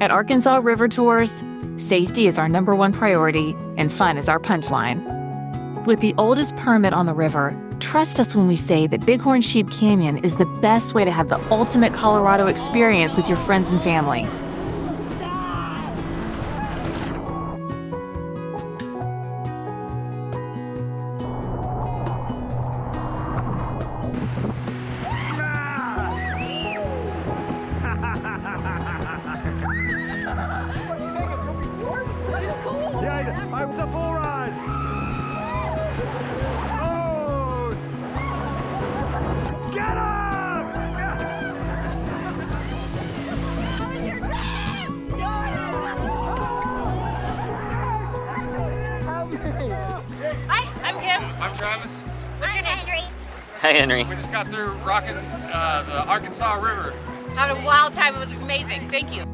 At Arkansas River Tours, safety is our #1 priority and fun is our punchline. With the oldest permit on the river, trust us when we say that Bighorn Sheep Canyon is the best way to have the ultimate Colorado experience with your friends and family. I was a full ride. Oh! Get him! Hi, I'm Kim. I'm Travis. What's your name? Henry. Hey, Henry. We just got through rocking the Arkansas River. Had a wild time. It was amazing. Thank you.